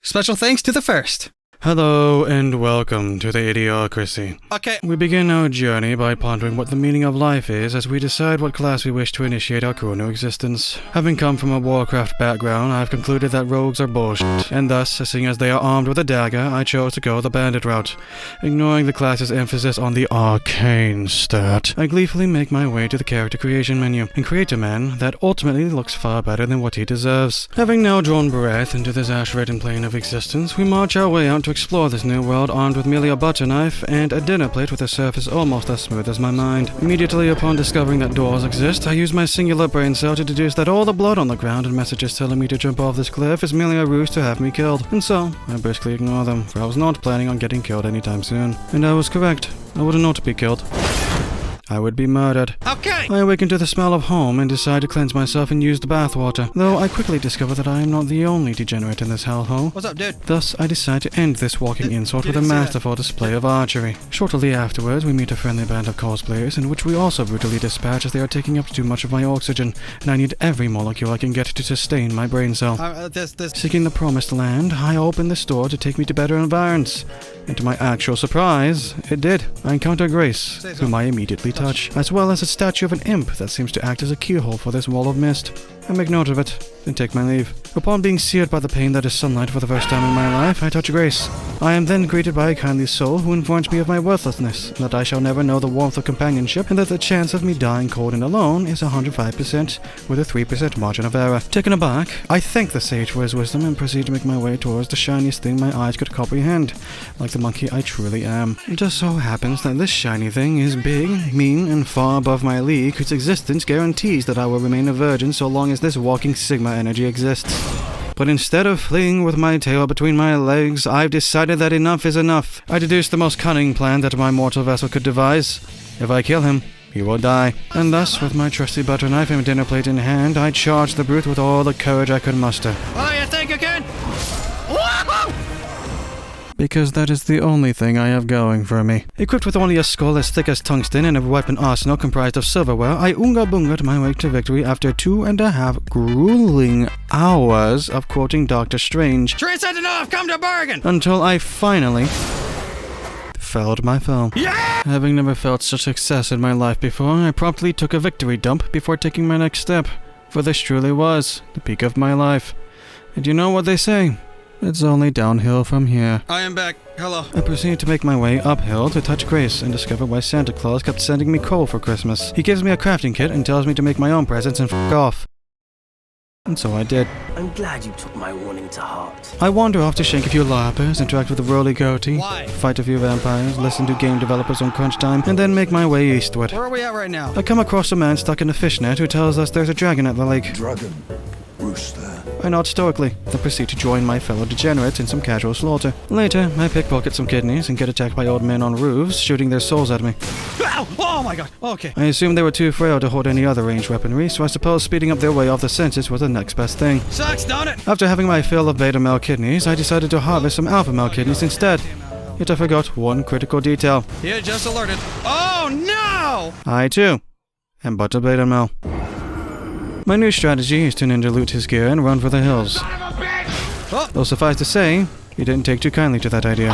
Special thanks to the first. Hello and welcome to the Idiocracy. Okay. We begin our journey by pondering what the meaning of life is as we decide what class we wish to initiate our crew into existence. Having come from a Warcraft background, I've concluded that rogues are bullshit, and thus, seeing as they are armed with a dagger, I chose to go the bandit route. Ignoring the class's emphasis on the arcane stat, I gleefully make my way to the character creation menu and create a man that ultimately looks far better than what he deserves. Having now drawn breath into this ash-ridden plane of existence, we march our way out to explore this new world armed with merely a butter knife and a dinner plate with a surface almost as smooth as my mind. Immediately upon discovering that doors exist, I use my singular brain cell to deduce that all the blood on the ground and messages telling me to jump off this cliff is merely a ruse to have me killed. And so, I briskly ignore them, for I was not planning on getting killed anytime soon. And I was correct. I would not be killed. I would be murdered. Okay! I awaken to the smell of home and decide to cleanse myself and use the bathwater, though I quickly discover that I am not the only degenerate in this hellhole. What's up, dude? Thus, I decide to end this walking insult with a masterful display of archery. Shortly afterwards, we meet a friendly band of cosplayers, in which we also brutally dispatch as they are taking up too much of my oxygen, and I need every molecule I can get to sustain my brain cell. Seeking the promised land, I open this door to take me to better environs. And to my actual surprise, it did. I encounter Grace, whom I immediately touch, as well as a statue of an imp that seems to act as a keyhole for this wall of mist. I make note of it, then take my leave. Upon being seared by the pain that is sunlight for the first time in my life, I touch Grace. I am then greeted by a kindly soul who informs me of my worthlessness, that I shall never know the warmth of companionship, and that the chance of me dying cold and alone is 105% with a 3% margin of error. Taken aback, I thank the sage for his wisdom and proceed to make my way towards the shiniest thing my eyes could comprehend, like the monkey I truly am. It just so happens that this shiny thing is big, mean, and far above my league, whose existence guarantees that I will remain a virgin so long as this walking Sigma energy exists. But instead of fleeing with my tail between my legs, I've decided that enough is enough. I deduced the most cunning plan that my mortal vessel could devise. If I kill him, he will die. And thus, with my trusty butter knife and dinner plate in hand, I charged the brute with all the courage I could muster. Oh, you think you can? Because that is the only thing I have going for me. Equipped with only a skull as thick as tungsten and a weapon arsenal comprised of silverware, I oonga-boonga'd my way to victory after 2.5 grueling hours of quoting Doctor Strange. Transcendent off, come to bargain! Until I finally felled my foe. Yeah! Having never felt such success in my life before, I promptly took a victory dump before taking my next step. For this truly was the peak of my life. And you know what they say? It's only downhill from here. I am back. Hello. I proceed to make my way uphill to touch Grace and discover why Santa Claus kept sending me coal for Christmas. He gives me a crafting kit and tells me to make my own presents and f*** off. And so I did. I'm glad you took my warning to heart. I wander off to shank a few larpers, interact with a roly-goatee, Why? fight a few vampires, listen to game developers on crunch time, and then make my way eastward. Where are we at right now? I come across a man stuck in a fishnet who tells us there's a dragon at the lake. Dragon. Rooster. I nod stoically, then proceed to join my fellow degenerates in some casual slaughter. Later, I pickpocket some kidneys and get attacked by old men on roofs, shooting their souls at me. Ow! Oh my god, okay. I assume they were too frail to hold any other ranged weaponry, so I suppose speeding up their way off the senses was the next best thing. Sucks, don't it? After having my fill of beta male kidneys, I decided to harvest some alpha male kidneys instead. Yet I forgot one critical detail. You just alerted. Oh no! I too am but a beta male. My new strategy is to ninja loot his gear and run for the hills. Oh. Though suffice to say, he didn't take too kindly to that idea.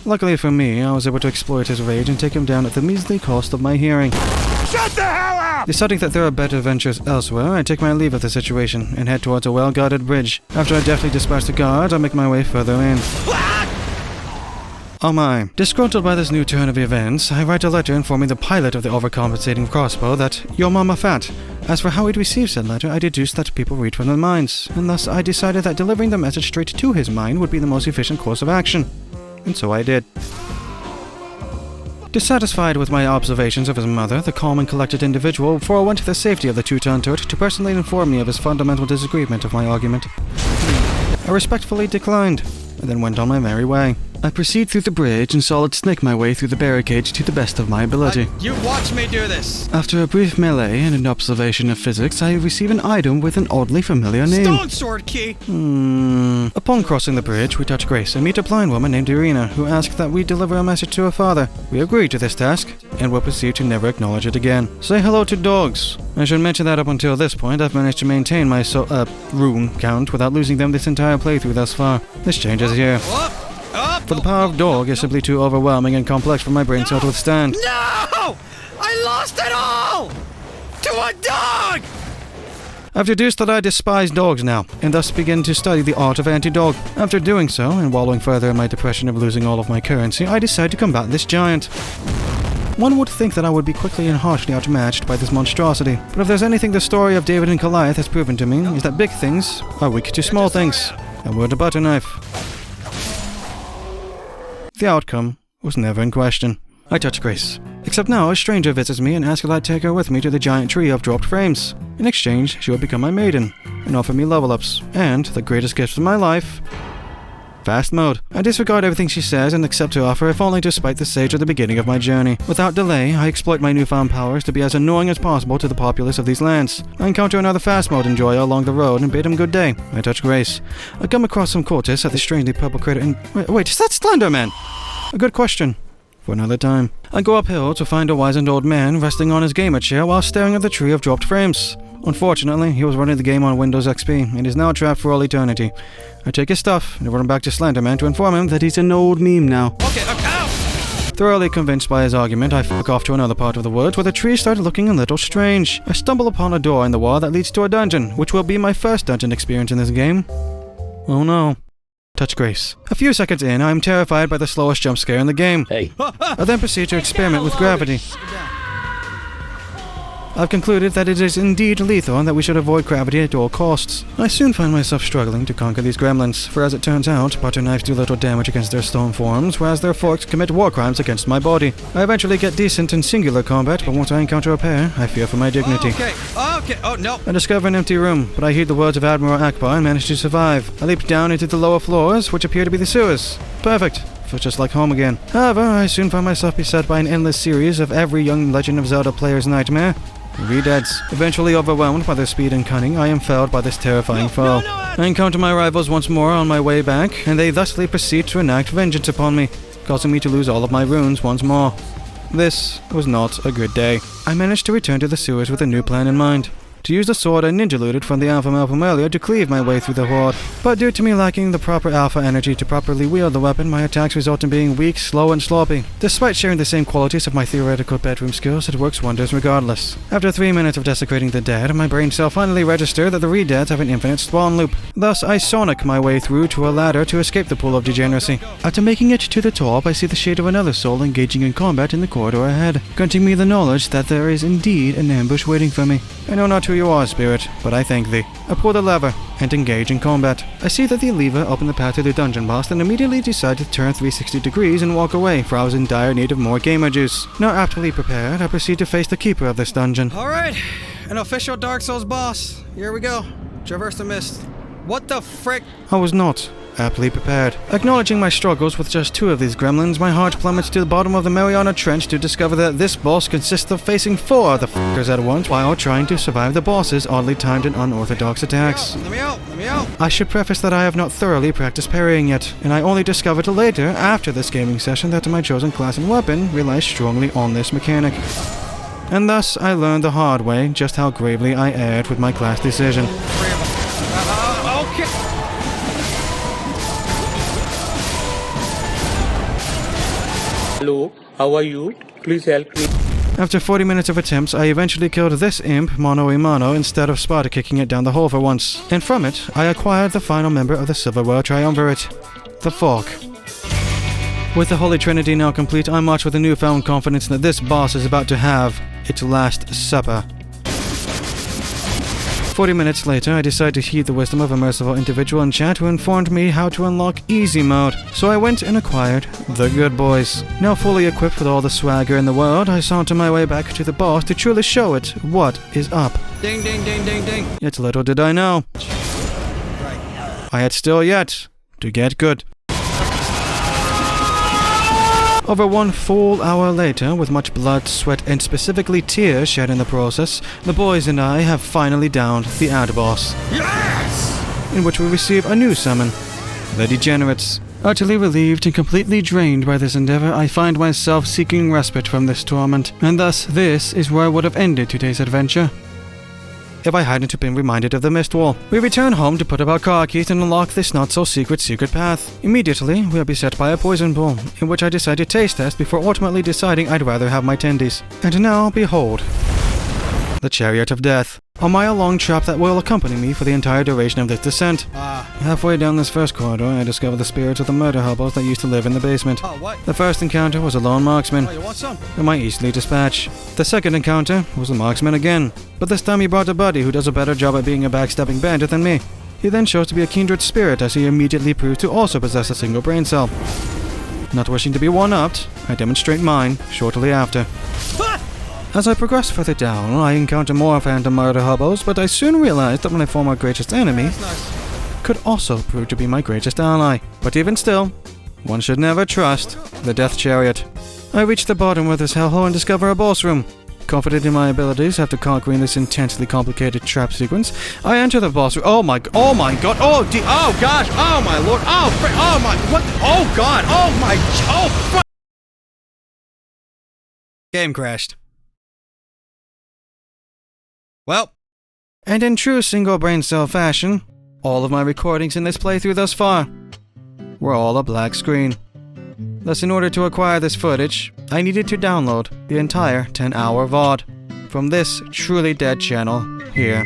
Luckily for me, I was able to exploit his rage and take him down at the measly cost of my hearing. Shut the hell up! Deciding that there are better ventures elsewhere, I take my leave of the situation and head towards a well-guarded bridge. After I deftly dispatch the guards, I make my way further in. Oh my. Disgruntled by this new turn of events, I write a letter informing the pilot of the overcompensating crossbow that "Your mama fat." As for how he'd receive said letter, I deduced that people read from their minds, and thus I decided that delivering the message straight to his mind would be the most efficient course of action. And so I did. Dissatisfied with my observations of his mother, the calm and collected individual forewent the safety of the two-ton turret to personally inform me of his fundamental disagreement of my argument. I respectfully declined, and then went on my merry way. I proceed through the bridge and solid snake my way through the barricades to the best of my ability. You watch me do this. After a brief melee and an observation of physics, I receive an item with an oddly familiar name. Stone sword key. Upon crossing the bridge, we touch Grace and meet a blind woman named Irina, who asks that we deliver a message to her father. We agree to this task, and will proceed to never acknowledge it again. Say hello to dogs. I should mention that up until this point, I've managed to maintain my rune count without losing them this entire playthrough thus far. This changes here. For the power of dog is simply too overwhelming and complex for my brain cell to withstand. No! I lost it all! To a dog! I've deduced that I despise dogs now, and thus begin to study the art of anti-dog. After doing so, and wallowing further in my depression of losing all of my currency, I decide to combat this giant. One would think that I would be quickly and harshly outmatched by this monstrosity, but if there's anything the story of David and Goliath has proven to me, is that big things are weak to small things. A word to butter knife. The outcome was never in question. I touch Grace. Except now, a stranger visits me and asks that I take her with me to the giant tree of dropped frames. In exchange, she will become my maiden, and offer me level ups, and, the greatest gift of my life, fast mode. I disregard everything she says and accept her offer, if only to spite the sage at the beginning of my journey. Without delay, I exploit my newfound powers to be as annoying as possible to the populace of these lands. I encounter another fast mode enjoyer along the road and bid him good day. I touch Grace. I come across some cultists at the strangely purple crater and... Wait, is that Slenderman? A good question. For another time. I go uphill to find a wizened old man resting on his gamer chair while staring at the tree of dropped frames. Unfortunately, he was running the game on Windows XP and is now trapped for all eternity. I take his stuff and run back to Slenderman to inform him that he's an old meme now. Okay, ow! Thoroughly convinced by his argument, I fuck off to another part of the woods where the tree started looking a little strange. I stumble upon a door in the wall that leads to a dungeon, which will be my first dungeon experience in this game. Oh no. Touch Grace. A few seconds in, I am terrified by the slowest jump scare in the game. Hey. I then proceed to experiment with gravity. I've concluded that it is indeed lethal and that we should avoid gravity at all costs. I soon find myself struggling to conquer these gremlins, for as it turns out, butter knives do little damage against their stone forms, whereas their forks commit war crimes against my body. I eventually get decent in singular combat, but once I encounter a pair, I fear for my dignity. Okay, oh no. I discover an empty room, but I heed the words of Admiral Akbar and manage to survive. I leap down into the lower floors, which appear to be the sewers. Perfect. Feels just like home again. However, I soon find myself beset by an endless series of every young Legend of Zelda player's nightmare. Re-deads. Eventually overwhelmed by their speed and cunning, I am felled by this terrifying foe. I encounter my rivals once more on my way back, and they thusly proceed to enact vengeance upon me, causing me to lose all of my runes once more. This was not a good day. I managed to return to the sewers with a new plan in mind. To use the sword I ninja looted from the Alpha Male from earlier to cleave my way through the horde. But due to me lacking the proper alpha energy to properly wield the weapon, my attacks result in being weak, slow, and sloppy. Despite sharing the same qualities of my theoretical bedroom skills, it works wonders regardless. After 3 minutes of desecrating the dead, my brain cell finally registered that the re-deads have an infinite spawn loop. Thus, I sonic my way through to a ladder to escape the pool of degeneracy. After making it to the top, I see the shade of another soul engaging in combat in the corridor ahead, granting me the knowledge that there is indeed an ambush waiting for me. I know not who you are, spirit, but I thank thee. I pull the lever and engage in combat. I see that the lever opened the path to the dungeon boss and immediately decide to turn 360 degrees and walk away, for I was in dire need of more gamer juice. Not aptly prepared, I proceed to face the keeper of this dungeon. Alright, an official Dark Souls boss. Here we go. Traverse the mist. What the frick? I was not aptly prepared. Acknowledging my struggles with just 2 of these gremlins, my heart plummets to the bottom of the Mariana Trench to discover that this boss consists of facing 4 of the fuckers at once while trying to survive the boss's oddly timed and unorthodox attacks. Let me out. I should preface that I have not thoroughly practiced parrying yet, and I only discovered later, after this gaming session, that my chosen class and weapon relies strongly on this mechanic. And thus, I learned the hard way just how gravely I erred with my class decision. Okay. Hello, how are you? Please help me. After 40 minutes of attempts, I eventually killed this imp mano a mano instead of Sparta kicking it down the hole for once. And from it, I acquired the final member of the Silverware Triumvirate, the Fork. With the Holy Trinity now complete, I march with a newfound confidence that this boss is about to have its last supper. 40 minutes later, I decide to heed the wisdom of a merciful individual in chat who informed me how to unlock easy mode. So I went and acquired the Good Boys. Now fully equipped with all the swagger in the world, I saunter my way back to the boss to truly show it what is up. Ding, ding, ding, ding, ding. Yet little did I know. I had still yet to get good. Over 1 full hour later, with much blood, sweat, and specifically tears shed in the process, the boys and I have finally downed the ad boss. Yes! In which we receive a new summon, the Degenerates. Utterly relieved and completely drained by this endeavor, I find myself seeking respite from this torment, and thus this is where I would have ended today's adventure if I hadn't been reminded of the mist wall. We return home to put up our car keys and unlock this not-so-secret path. Immediately, we are beset by a poison pool, in which I decide to taste test before ultimately deciding I'd rather have my tendies. And now, behold, the Chariot of Death, a mile-long trap that will accompany me for the entire duration of this descent. Halfway down this first corridor, I discover the spirits of the murder hobos that used to live in the basement. Oh, what? The first encounter was a lone marksman, Oh, you want some? whom I easily dispatch. The second encounter was a marksman again, but this time he brought a buddy who does a better job at being a backstabbing bandit than me. He then shows to be a kindred spirit, as he immediately proves to also possess a single brain cell. Not wishing to be one-upped, I demonstrate mine shortly after. As I progress further down, I encounter more phantom murder hobos, but I soon realize that my former greatest enemy That's nice. could also prove to be my greatest ally. But even still, one should never trust the Death Chariot. I reach the bottom of this hellhole and discover a boss room. Confident in my abilities after conquering this intensely complicated trap sequence, I enter the boss room. Oh my god, oh gosh, oh my lord, oh my, what, oh god, oh my, oh fuck. Game crashed. Well, And in true single brain cell fashion, all of my recordings in this playthrough thus far were all a black screen. Thus, in order to acquire this footage, I needed to download the entire 10-hour VOD from this truly dead channel here.